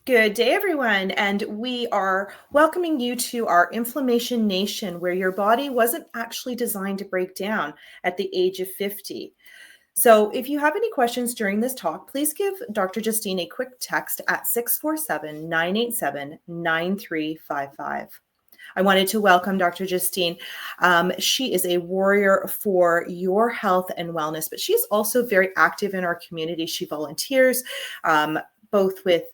Good day, everyone, and we are welcoming you to our Inflammation Nation, where your body wasn't actually designed to break down at the age of 50. So if you have any questions during this talk, please give Dr. Justine a quick text at 647-987-9355. I wanted to welcome Dr. Justine. She is a warrior for your health and wellness, but she's also very active in our community. She volunteers both with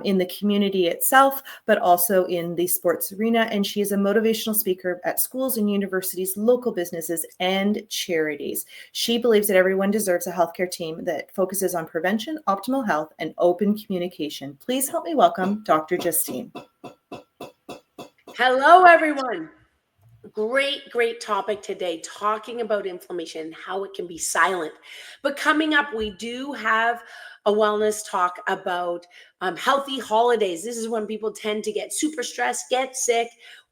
in the community itself, but also in the sports arena. And she is a motivational speaker at schools and universities, local businesses, and charities. She believes that everyone deserves a healthcare team that focuses on prevention, optimal health, and open communication. Please help me welcome Dr. Justine. Hello, everyone. Great topic today, talking about inflammation, how it can be silent. But coming up, we do have a wellness talk about healthy holidays. This is when people tend to get super stressed, get sick,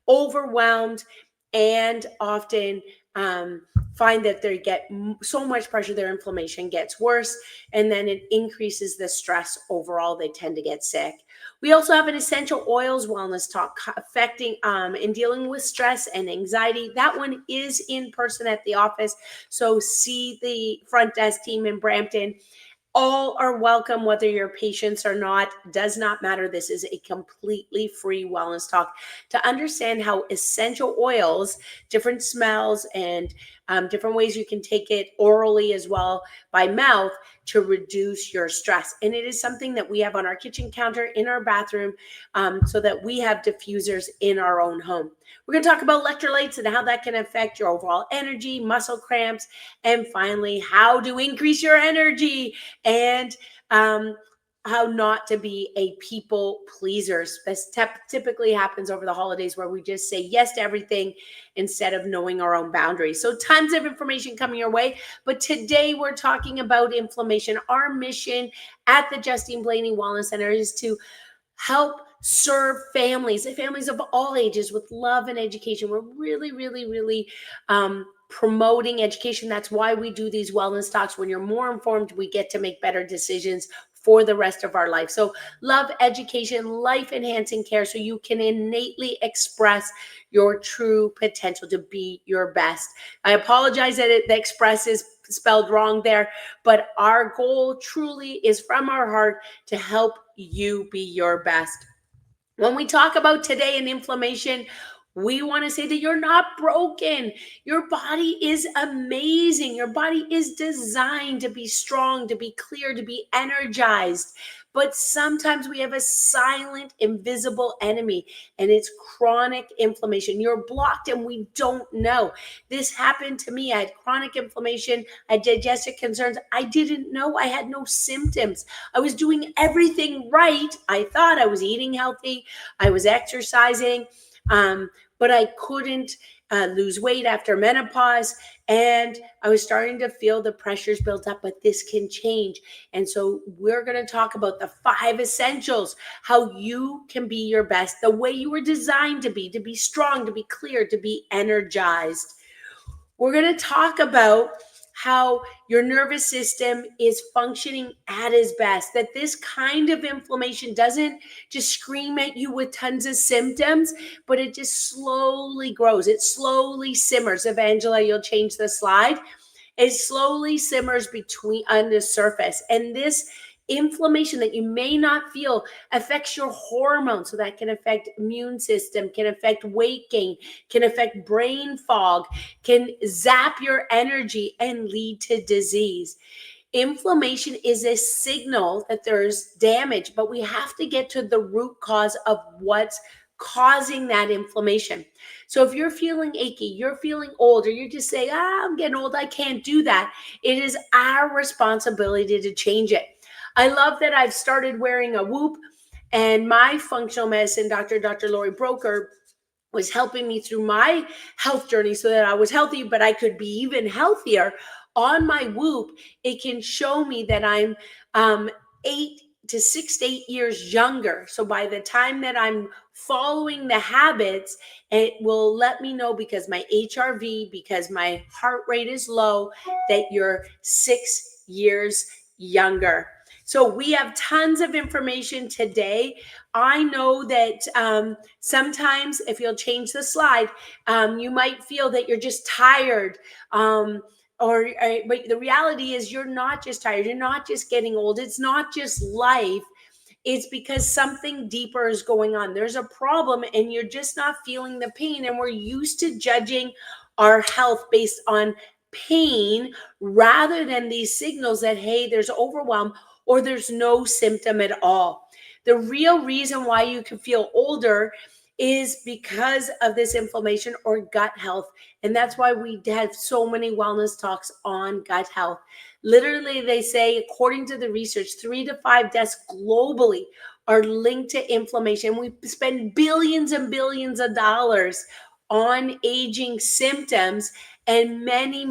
overwhelmed, and often find that they get so much pressure, their inflammation gets worse, and then it increases the stress overall. They tend to get sick. We also have an essential oils wellness talk affecting and dealing with stress and anxiety. That one is in person at the office. So see the front desk team in Brampton. All are welcome, whether you're patients or not, does not matter. This is a completely free wellness talk to understand how essential oils, different smells, and different ways you can take it orally as well by mouth to reduce your stress. And it is something that we have on our kitchen counter, in our bathroom, so that we have diffusers in our own home. We're going to talk about electrolytes and how that can affect your overall energy, muscle cramps, and finally, how to increase your energy and how not to be a people pleaser. This typically happens over the holidays, where we just say yes to everything instead of knowing our own boundaries. So tons of information coming your way. But today we're talking about inflammation. Our mission at the Justine Blainey Wellness Center is to help serve families of all ages with love and education. We're really promoting education. That's why we do these wellness talks. When you're more informed, we get to make better decisions for the rest of our life. So love, education, life enhancing care, so you can innately express your true potential to be your best. I apologize that the express is spelled wrong there, but our goal truly is from our heart to help you be your best. When we talk about today and inflammation, we want to say that you're not broken. Your body is amazing. Your body is designed to be strong, to be clear, to be energized. But sometimes we have a silent, invisible enemy, and it's chronic inflammation. You're blocked and we don't know. This happened to me. I had chronic inflammation. I had digestive concerns. I didn't know. I had no symptoms. I was doing everything right. I thought I was eating healthy. I was exercising. But I couldn't lose weight after menopause, and I was starting to feel the pressures built up, but this can change. And so we're going to talk about the 5 essentials, how you can be your best, the way you were designed to be strong, to be clear, to be energized. We're going to talk about how your nervous system is functioning at its best, that this kind of inflammation doesn't just scream at you with tons of symptoms, but it just slowly grows. It slowly simmers. Evangela, you'll change the slide. It slowly simmers between on the surface. And this inflammation that you may not feel affects your hormones. So that can affect immune system, can affect weight gain, can affect brain fog, can zap your energy and lead to disease. Inflammation is a signal that there's damage, but we have to get to the root cause of what's causing that inflammation. So if you're feeling achy, you're feeling old, or you just say, I'm getting old, I can't do that, it is our responsibility to change it. I love that I've started wearing a Whoop, and my functional medicine doctor, Dr. Lori Broker, was helping me through my health journey so that I was healthy, but I could be even healthier. On my Whoop, it can show me that I'm 6 to 8 years younger. So by the time that I'm following the habits, it will let me know, because my HRV, because my heart rate is low, that you're 6 years younger. So we have tons of information today. I know that sometimes if you'll change the slide, you might feel that you're just tired. But the reality is you're not just tired. You're not just getting old. It's not just life. It's because something deeper is going on. There's a problem and you're just not feeling the pain. And we're used to judging our health based on pain rather than these signals that, hey, there's overwhelm or there's no symptom at all. The real reason why you can feel older is because of this inflammation or gut health. And that's why we have so many wellness talks on gut health. Literally, they say, according to the research, 3 to 5 deaths globally are linked to inflammation. We spend billions and billions of dollars on aging symptoms, and many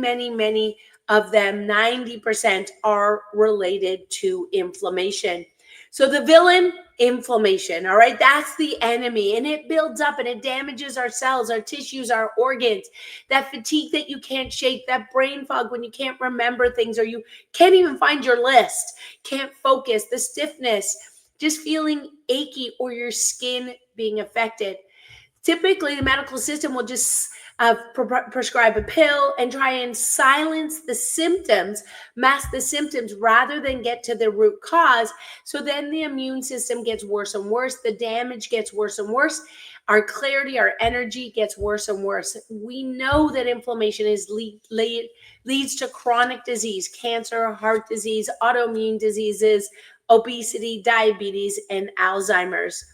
of them, 90%, are related to inflammation. So the villain, inflammation, all right? That's the enemy, and it builds up and it damages our cells, our tissues, our organs. That fatigue that you can't shake, that brain fog when you can't remember things or you can't even find your list, can't focus, the stiffness, just feeling achy or your skin being affected. Typically, the medical system will just prescribe a pill and try and silence the symptoms, mask the symptoms rather than get to the root cause. So then the immune system gets worse and worse. The damage gets worse and worse. Our clarity, our energy gets worse and worse. We know that inflammation leads to chronic disease, cancer, heart disease, autoimmune diseases, obesity, diabetes, and Alzheimer's.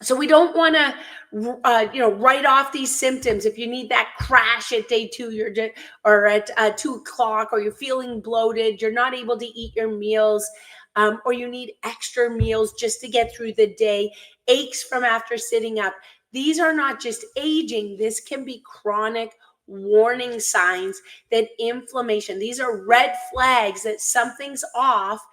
So we don't want to write off these symptoms. If you need that crash at day 2 or at 2 o'clock, or you're feeling bloated, you're not able to eat your meals, or you need extra meals just to get through the day, aches from after sitting up, these are not just aging. This can be chronic warning signs that inflammation, these are red flags that something's off.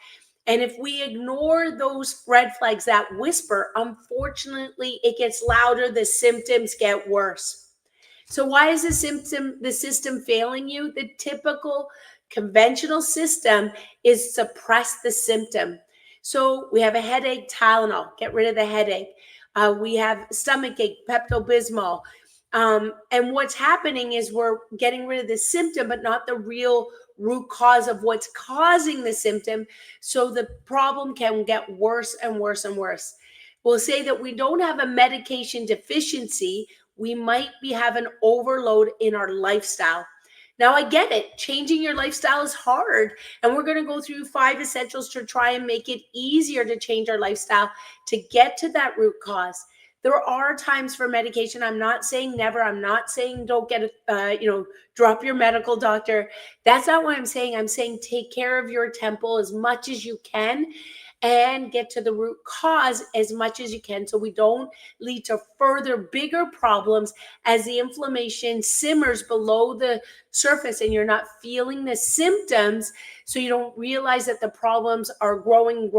And if we ignore those red flags that whisper, unfortunately, it gets louder, the symptoms get worse. So why is the system failing you? The typical conventional system is suppress the symptom. So we have a headache, Tylenol, get rid of the headache. We have stomach ache, Pepto-Bismol. And what's happening is we're getting rid of the symptom, but not the real root cause of what's causing the symptom. So the problem can get worse and worse and worse. We'll say that we don't have a medication deficiency. We might be having overload in our lifestyle. Now, I get it. Changing your lifestyle is hard. And we're going to go through 5 essentials to try and make it easier to change our lifestyle to get to that root cause. There are times for medication. I'm not saying never. I'm not saying don't get drop your medical doctor. That's not what I'm saying. I'm saying take care of your temple as much as you can and get to the root cause as much as you can, so we don't lead to further bigger problems as the inflammation simmers below the surface and you're not feeling the symptoms, so you don't realize that the problems are growing.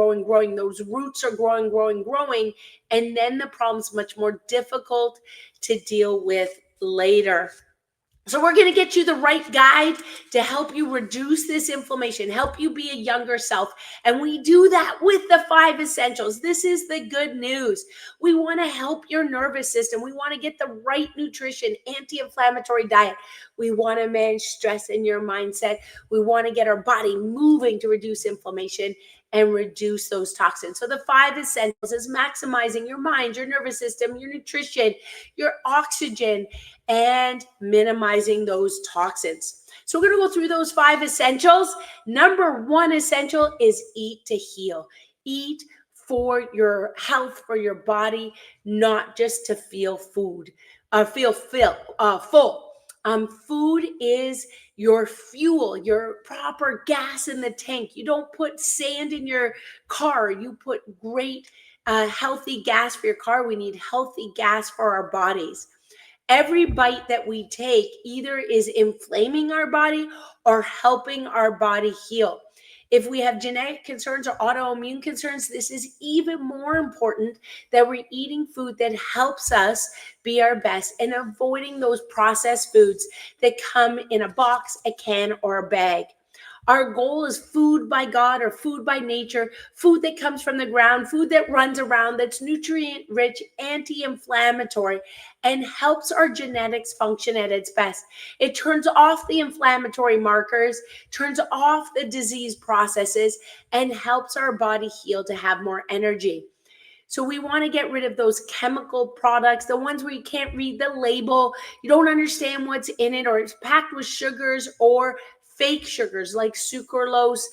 Those roots are growing, and then the problem's much more difficult to deal with later. So we're going to get you the right guide to help you reduce this inflammation, help you be a younger self. And we do that with the 5 essentials. This is the good news. We want to help your nervous system. We want to get the right nutrition, anti-inflammatory diet. We want to manage stress in your mindset. We want to get our body moving to reduce inflammation and reduce those toxins. So the 5 essentials is maximizing your mind, your nervous system, your nutrition, your oxygen, and minimizing those toxins. So we're going to go through those 5 essentials. Number 1 essential is eat to heal. Eat for your health, for your body, not just to feel full. Food is your fuel, your proper gas in the tank. You don't put sand in your car. You put great, healthy gas for your car. We need healthy gas for our bodies. Every bite that we take either is inflaming our body or helping our body heal. If we have genetic concerns or autoimmune concerns, this is even more important that we're eating food that helps us be our best and avoiding those processed foods that come in a box, a can, or a bag. Our goal is food by God or food by nature, food that comes from the ground, food that runs around, that's nutrient rich, anti-inflammatory, and helps our genetics function at its best. It turns off the inflammatory markers, turns off the disease processes, and helps our body heal to have more energy. So we want to get rid of those chemical products, the ones where you can't read the label, you don't understand what's in it, or it's packed with sugars or fake sugars like sucralose,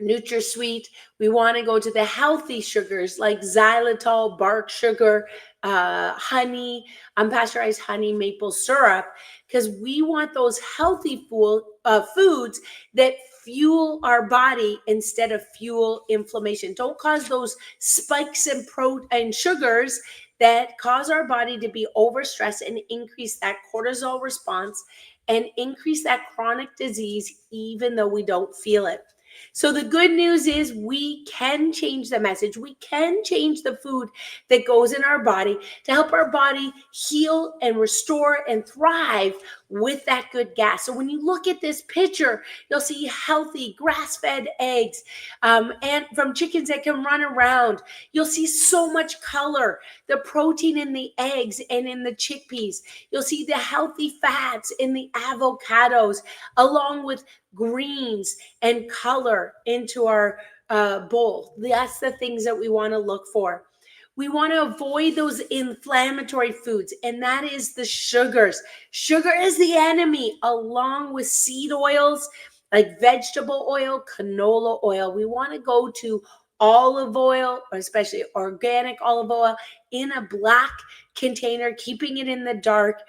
NutraSweet. We want to go to the healthy sugars like xylitol, bark sugar, honey, unpasteurized honey, maple syrup, because we want those healthy foods that fuel our body instead of fuel inflammation. Don't cause those spikes in and sugars that cause our body to be overstressed and increase that cortisol response and increase that chronic disease, even though we don't feel it. So the good news is we can change the message. We can change the food that goes in our body to help our body heal and restore and thrive with that good gas. So when you look at this picture, you'll see healthy grass-fed eggs and from chickens that can run around. You'll see so much color, the protein in the eggs and in the chickpeas. You'll see the healthy fats in the avocados, along with greens and color into our bowl. That's the things that we want to look for. We want to avoid those inflammatory foods, and that is the sugars. Sugar is the enemy, along with seed oils like vegetable oil, canola oil. We want to go to olive oil, or especially organic olive oil, in a black container, keeping it in the dark,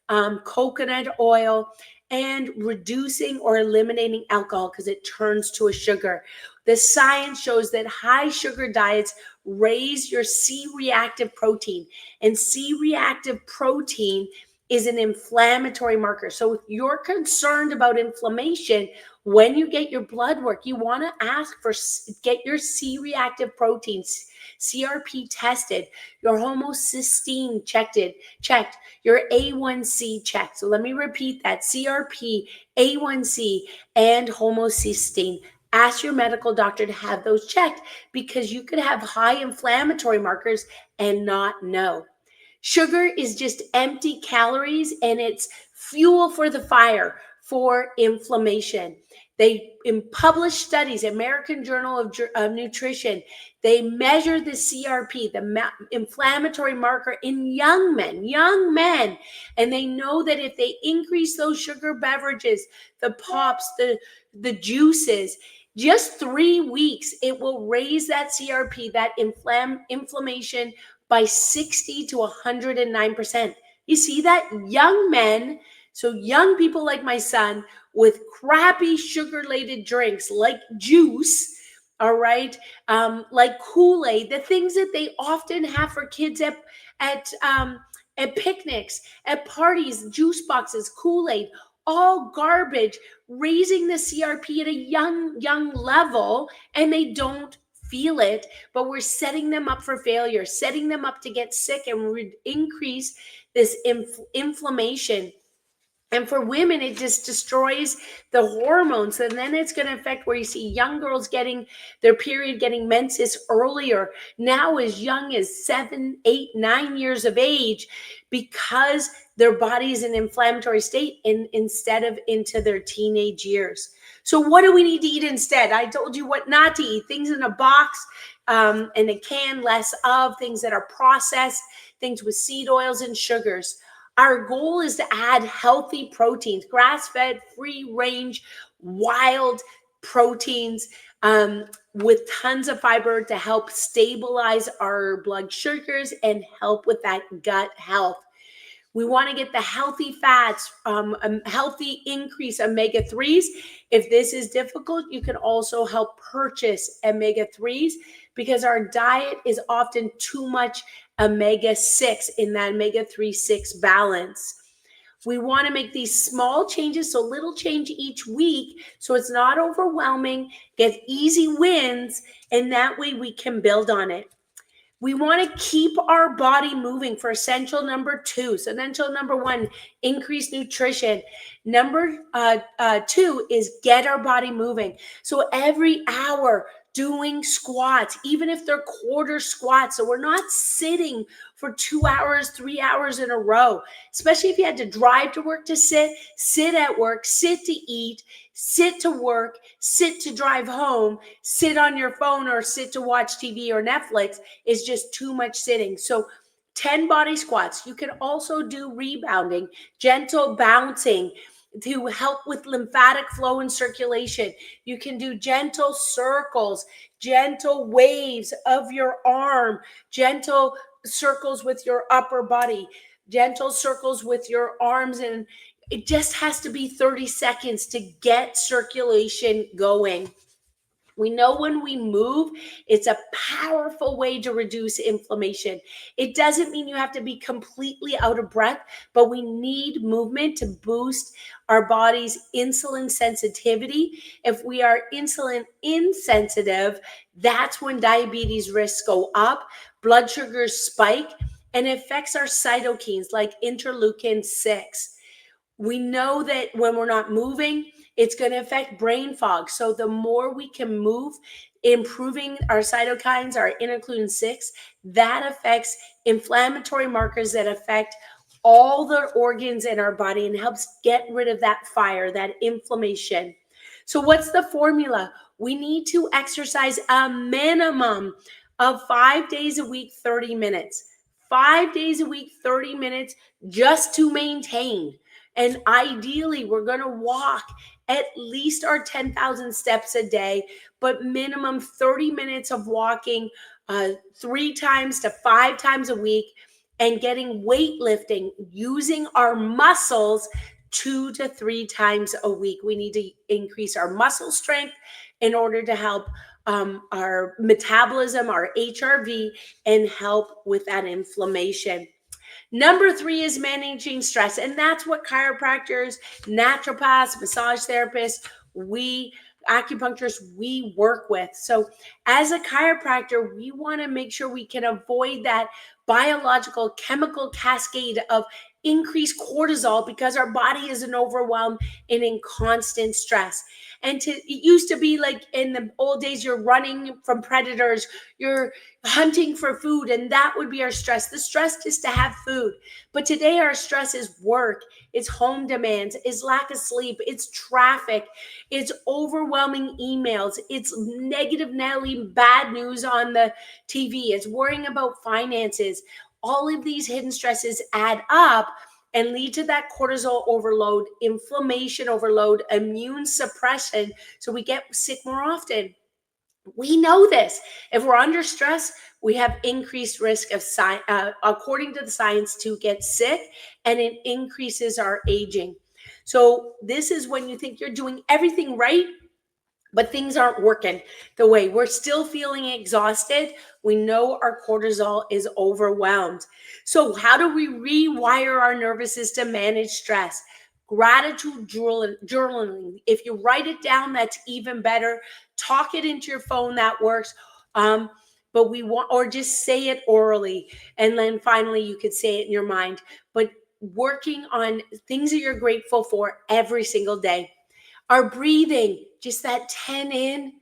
coconut oil, and reducing or eliminating alcohol because it turns to a sugar. The science shows that high sugar diets raise your C-reactive protein, and C-reactive protein is an inflammatory marker. So if you're concerned about inflammation, when you get your blood work, you want to ask for, get your C-reactive proteins, CRP tested, your homocysteine checked, your A1C checked. So let me repeat that: CRP, A1C, and homocysteine. Ask your medical doctor to have those checked because you could have high inflammatory markers and not know. Sugar is just empty calories, and it's fuel for the fire for inflammation. They in published studies, American Journal of Nutrition, they measure the CRP, the inflammatory marker in young men, and they know that if they increase those sugar beverages, the pops, the juices, just 3 weeks, it will raise that CRP, that inflammation, by 60 to 109%. You see that? Young men, so young people like my son, with crappy sugar-laden drinks like juice, all right, like Kool-Aid, the things that they often have for kids at picnics, at parties, juice boxes, Kool-Aid, all garbage, raising the CRP at a young level, and they don't feel it, but we're setting them up for failure, setting them up to get sick and increase this inflammation. And for women, it just destroys the hormones. And then it's going to affect where you see young girls getting their period, getting menses earlier, now as young as 7, 8, 9 years of age, because their body is in an inflammatory state instead of into their teenage years. So what do we need to eat instead? I told you what not to eat. Things in a box and a can, less of things that are processed, things with seed oils and sugars. Our goal is to add healthy proteins, grass-fed, free-range, wild proteins with tons of fiber to help stabilize our blood sugars and help with that gut health. We want to get the healthy fats, healthy increase omega-3s. If this is difficult, you can also help purchase omega-3s because our diet is often too much omega-6 in that omega-3-6 balance. We want to make these small changes, so little change each week, so it's not overwhelming, get easy wins, and that way we can build on it. We want to keep our body moving for essential number 2. So essential number 1, increase nutrition. Number 2 is get our body moving. So every hour doing squats, even if they're quarter squats. So we're not sitting for 2 hours, 3 hours in a row, especially if you had to drive to work to sit at work, sit to eat, sit to work, sit to drive home, sit on your phone or sit to watch TV or Netflix is just too much sitting. So 10 body squats. You can also do rebounding, gentle bouncing to help with lymphatic flow and circulation. You can do gentle circles, gentle waves of your arm, gentle circles with your upper body, gentle circles with your arms, and it just has to be 30 seconds to get circulation going. We know when we move, it's a powerful way to reduce inflammation. It doesn't mean you have to be completely out of breath, but we need movement to boost our body's insulin sensitivity. If we are insulin insensitive, that's when diabetes risks go up, blood sugars spike, and it affects our cytokines like interleukin 6. We know that when we're not moving, it's going to affect brain fog. So the more we can move, improving our cytokines, our interleukin 6, that affects inflammatory markers that affect all the organs in our body and helps get rid of that fire, that inflammation. So what's the formula? We need to exercise a minimum of 5 days a week, 30 minutes. 5 days a week, 30 minutes just to maintain. And ideally, we're going to walk at least our 10,000 steps a day, but minimum 30 minutes of walking 3 times to 5 times a week, and getting weightlifting, using our muscles 2 to 3 times a week. We need to increase our muscle strength in order to help our metabolism, our HRV, and help with that inflammation. Number 3 is managing stress. And that's what chiropractors, naturopaths, massage therapists, acupuncturists, we work with. So as a chiropractor, we want to make sure we can avoid that biological chemical cascade of increased cortisol because our body is in overwhelm and in constant stress. And it used to be like in the old days, you're running from predators, you're hunting for food, and that would be our stress. The stress is to have food. But today our stress is work, it's home demands, it's lack of sleep, it's traffic, it's overwhelming emails, it's negative Nelly bad news on the TV, it's worrying about finances. All of these hidden stresses add up and lead to that cortisol overload, inflammation overload, immune suppression. So we get sick more often. We know this. If we're under stress, we have increased risk of, according to the science, to get sick, and it increases our aging. So this is when you think you're doing everything right, but things aren't working the way. We're still feeling exhausted. We know our cortisol is overwhelmed. So how do we rewire our nervous system, manage stress? Gratitude journaling. If you write it down, that's even better. Talk it into your phone, that works. But we want, or just say it orally. And then finally, you could say it in your mind. But working on things that you're grateful for every single day. Our breathing, just that 10 in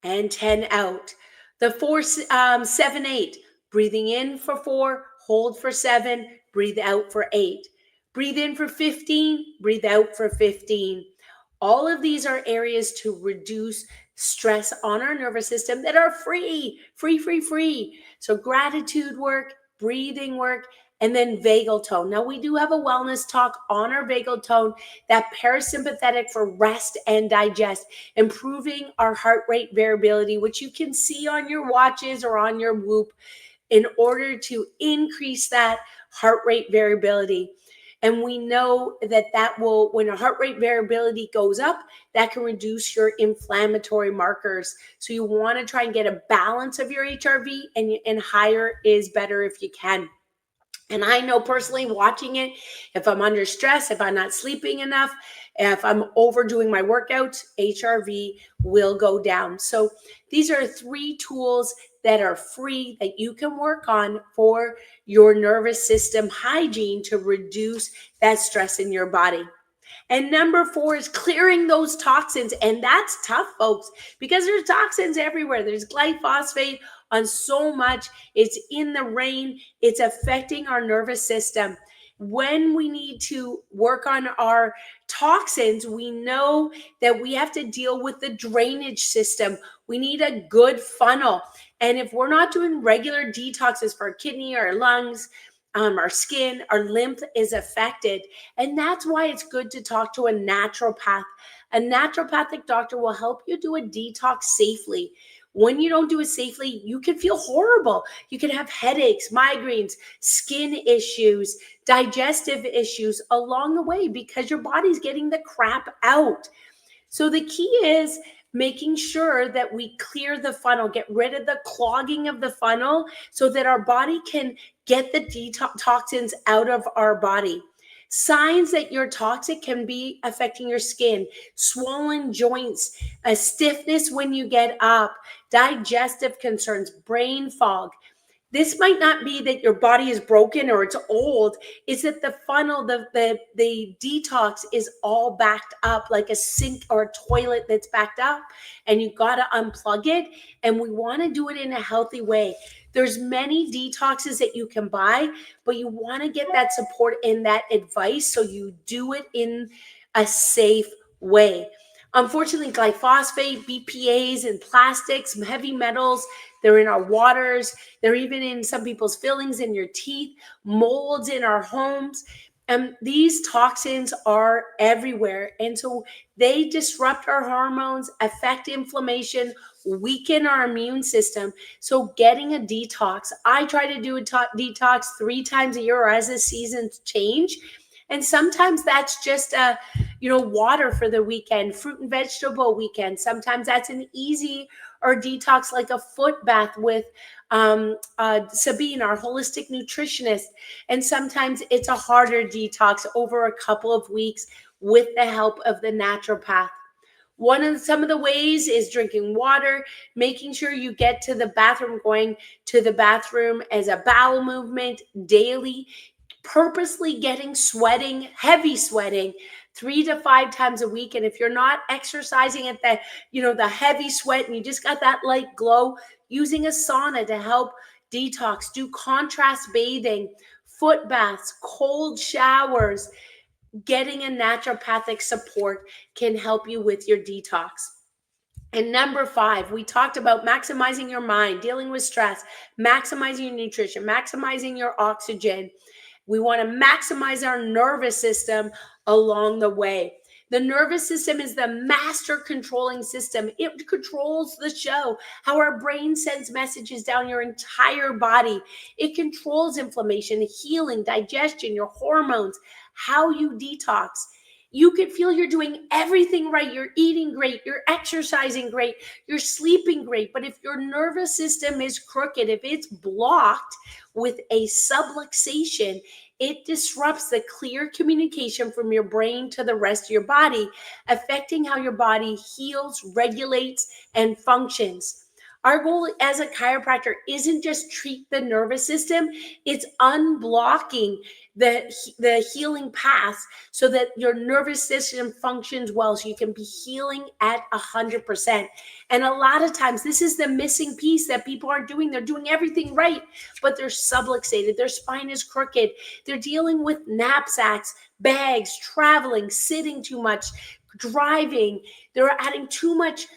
and 10 out. The 4, 7, 8. Breathing in for 4, hold for 7, breathe out for 8. Breathe in for 15, breathe out for 15. All of these are areas to reduce stress on our nervous system that are free. So gratitude work, breathing work, and then vagal tone. Now we do have a wellness talk on our vagal tone, that parasympathetic for rest and digest, improving our heart rate variability, which you can see on your watches or on your Whoop, in order to increase that heart rate variability. And we know that will, when a heart rate variability goes up, that can reduce your inflammatory markers. So you want to try and get a balance of your HRV, and higher is better if you can. And I know personally watching it, if I'm under stress, if I'm not sleeping enough, if I'm overdoing my workouts, HRV will go down. So these are 3 tools that are free that you can work on for your nervous system hygiene to reduce that stress in your body. And number 4 is clearing those toxins. And that's tough, folks, because there's toxins everywhere. There's glyphosate on so much. It's in the rain. It's affecting our nervous system. When we need to work on our toxins, we know that we have to deal with the drainage system. We need a good funnel. And if we're not doing regular detoxes for our kidney, our lungs, our skin, our lymph is affected. And that's why it's good to talk to a naturopath. A naturopathic doctor will help you do a detox safely. When you don't do it safely, you can feel horrible. You can have headaches, migraines, skin issues, digestive issues along the way because your body's getting the crap out. So the key is making sure that we clear the funnel, get rid of the clogging of the funnel so that our body can get the toxins out of our body. Signs that you're toxic can be affecting your skin, swollen joints, a stiffness when you get up, digestive concerns, brain fog. This might not be that your body is broken or it's old. It's that the funnel, the detox is all backed up like a sink or a toilet that's backed up, and you got to unplug it. And we want to do it in a healthy way. There's many detoxes that you can buy, but you want to get that support and that advice so you do it in a safe way. Unfortunately, glyphosate, BPAs, and plastics, heavy metals, they're in our waters. They're even in some people's fillings in your teeth, molds in our homes. And these toxins are everywhere. And so they disrupt our hormones, affect inflammation, weaken our immune system. So getting a detox, I try to do a detox 3 times a year or as the seasons change. And sometimes that's just water for the weekend, fruit and vegetable weekend. Sometimes that's an easy or detox like a foot bath with Sabine, our holistic nutritionist. And sometimes it's a harder detox over a couple of weeks with the help of the naturopath. Some of the ways is drinking water, making sure you get to the bathroom, going to the bathroom as a bowel movement daily, purposely getting sweating, heavy sweating 3 to 5 times a week. And if you're not exercising at the heavy sweat and you just got that light glow, using a sauna to help detox, do contrast bathing, foot baths, cold showers, getting a naturopathic support can help you with your detox. And number 5, we talked about maximizing your mind, dealing with stress, maximizing your nutrition, maximizing your oxygen. We want to maximize our nervous system along the way. The nervous system is the master controlling system. It controls the show, how our brain sends messages down your entire body. It controls inflammation, healing, digestion, your hormones, how you detox. You could feel you're doing everything right. You're eating great. You're exercising great. You're sleeping great. But if your nervous system is crooked, if it's blocked with a subluxation, it disrupts the clear communication from your brain to the rest of your body, affecting how your body heals, regulates, and functions. Our goal as a chiropractor isn't just treat the nervous system, it's unblocking the healing paths so that your nervous system functions well, so you can be healing at 100%. And a lot of times this is the missing piece that people aren't doing. They're doing everything right, but they're subluxated, their spine is crooked, they're dealing with knapsacks, bags, traveling, sitting too much, driving, they're adding too much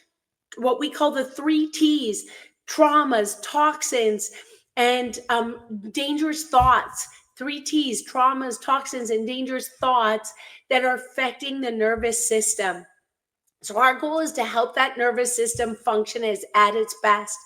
what we call the 3 T's: traumas, toxins, and dangerous thoughts. 3 T's: traumas, toxins, and dangerous thoughts that are affecting the nervous system. So our goal is to help that nervous system function at its best.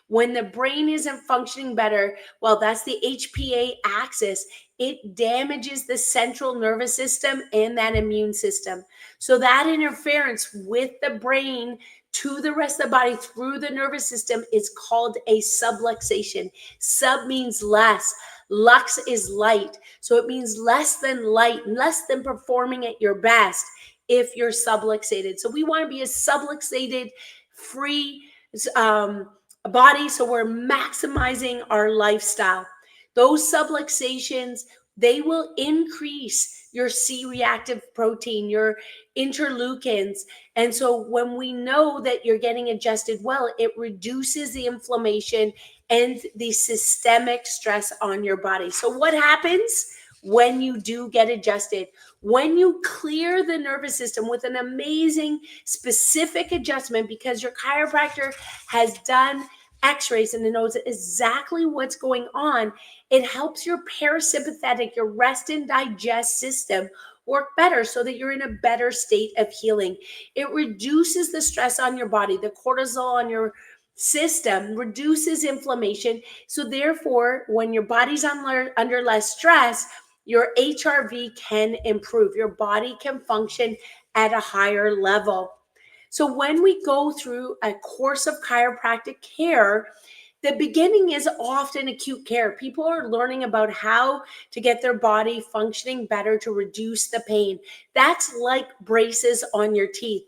When the brain isn't functioning better, well, that's the HPA axis. It damages the central nervous system and that immune system. So that interference with the brain to the rest of the body through the nervous system is called a subluxation. Sub means less. Lux is light. So it means less than light, less than performing at your best if you're subluxated. So we want to be a subluxated, free, body, so we're maximizing our lifestyle. Those subluxations, they will increase your C-reactive protein, your interleukins. And so when we know that you're getting adjusted well, it reduces the inflammation and the systemic stress on your body. So what happens when you do get adjusted? When you clear the nervous system with an amazing specific adjustment, because your chiropractor has done x-rays and it knows exactly what's going on, it helps your parasympathetic, your rest and digest system work better so that you're in a better state of healing. It reduces the stress on your body, the cortisol on your system reduces inflammation. So therefore, when your body's under less stress, your HRV can improve. Your body can function at a higher level. So when we go through a course of chiropractic care, the beginning is often acute care. People are learning about how to get their body functioning better to reduce the pain. That's like braces on your teeth.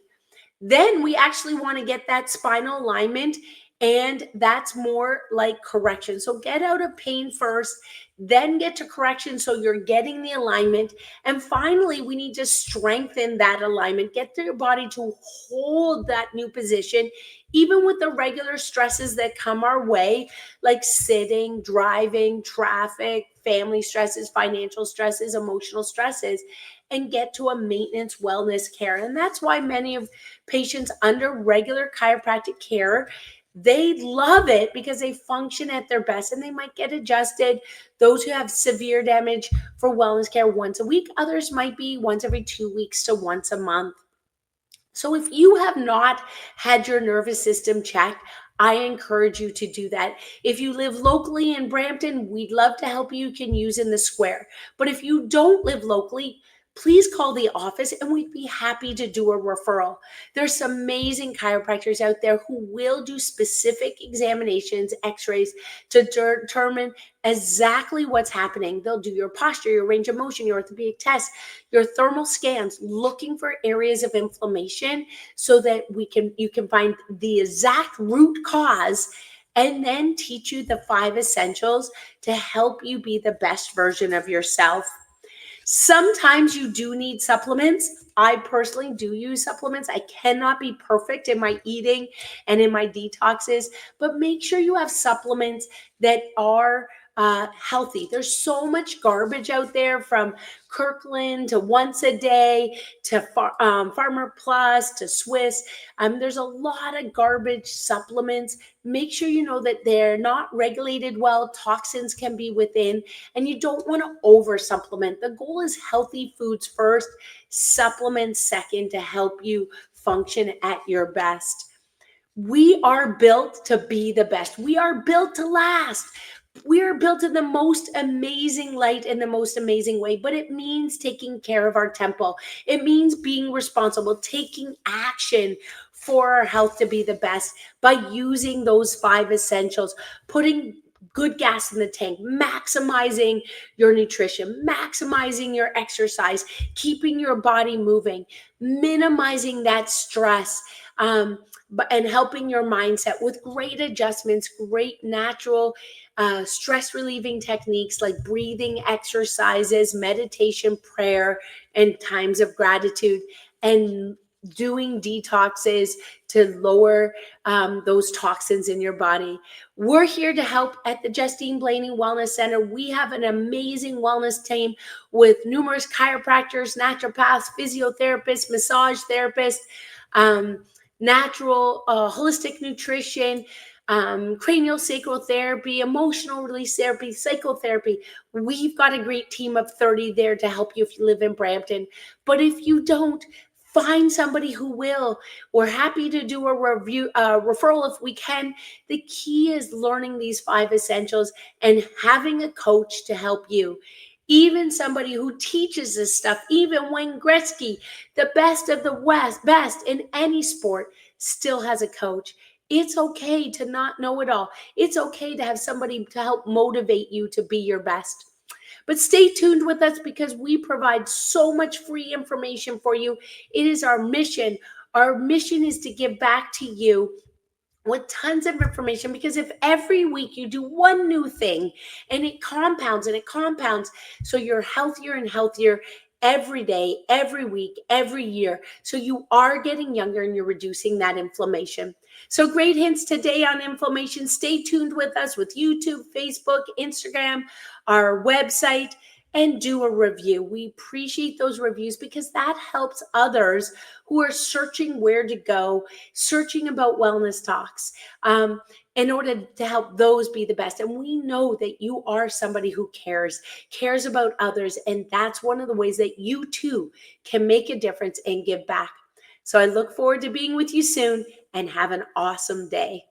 Then we actually want to get that spinal alignment, and that's more like correction. So get out of pain first, then get to correction so you're getting the alignment. And finally, we need to strengthen that alignment, get your body to hold that new position, even with the regular stresses that come our way, like sitting, driving, traffic, family stresses, financial stresses, emotional stresses, and get to a maintenance wellness care. And that's why many of patients under regular chiropractic care, they love it because they function at their best and they might get adjusted. Those who have severe damage for wellness care once a week, others might be once every 2 weeks to once a month. So if you have not had your nervous system checked, I encourage you to do that. If you live locally in Brampton, we'd love to help you. You can use in the square. But if you don't live locally, please call the office and we'd be happy to do a referral. There's some amazing chiropractors out there who will do specific examinations, x-rays, to determine exactly what's happening. They'll do your posture, your range of motion, your orthopedic tests, your thermal scans, looking for areas of inflammation so that you can find the exact root cause, and then teach you the 5 essentials to help you be the best version of yourself. Sometimes you do need supplements. I personally do use supplements. I cannot be perfect in my eating and in my detoxes, but make sure you have supplements that are healthy. There's so much garbage out there, from Kirkland to Once a Day to Farmer Plus to Swiss. There's a lot of garbage supplements. Make sure you know that they're not regulated well. Toxins can be within, and you don't want to over supplement. The goal is healthy foods first, supplements second, to help you function at your best. We are built to be the best. We are built to last. We are built in the most amazing light in the most amazing way, but it means taking care of our temple. It means being responsible, taking action for our health to be the best by using those 5 essentials, putting good gas in the tank, maximizing your nutrition, maximizing your exercise, keeping your body moving, minimizing that stress, and helping your mindset with great adjustments, great natural stress relieving techniques like breathing exercises, meditation, prayer, and times of gratitude, and doing detoxes to lower those toxins in your body. We're here to help at the Justine Blainey Wellness Center. We have an amazing wellness team with numerous chiropractors, naturopaths, physiotherapists, massage therapists, natural holistic nutrition, cranial sacral therapy, emotional release therapy, psychotherapy. We've got a great team of 30 there to help you if you live in Brampton. But if you don't, find somebody who will. We're happy to do a referral if we can. The key is learning these 5 essentials and having a coach to help you. Even somebody who teaches this stuff, even Wayne Gretzky, the best of the best in any sport, still has a coach. It's okay to not know it all. It's okay to have somebody to help motivate you to be your best. But stay tuned with us because we provide so much free information for you. It is our mission. Our mission is to give back to you with tons of information, because if every week you do one new thing and it compounds and it compounds, so you're healthier and healthier every day, every week, every year. So you are getting younger and you're reducing that inflammation. So great hints today on inflammation. Stay tuned with us with YouTube, Facebook, Instagram, our website, and do a review. We appreciate those reviews because that helps others who are searching where to go, searching about wellness talks, in order to help those be the best. And we know that you are somebody who cares about others. And that's one of the ways that you too can make a difference and give back. So I look forward to being with you soon, and have an awesome day.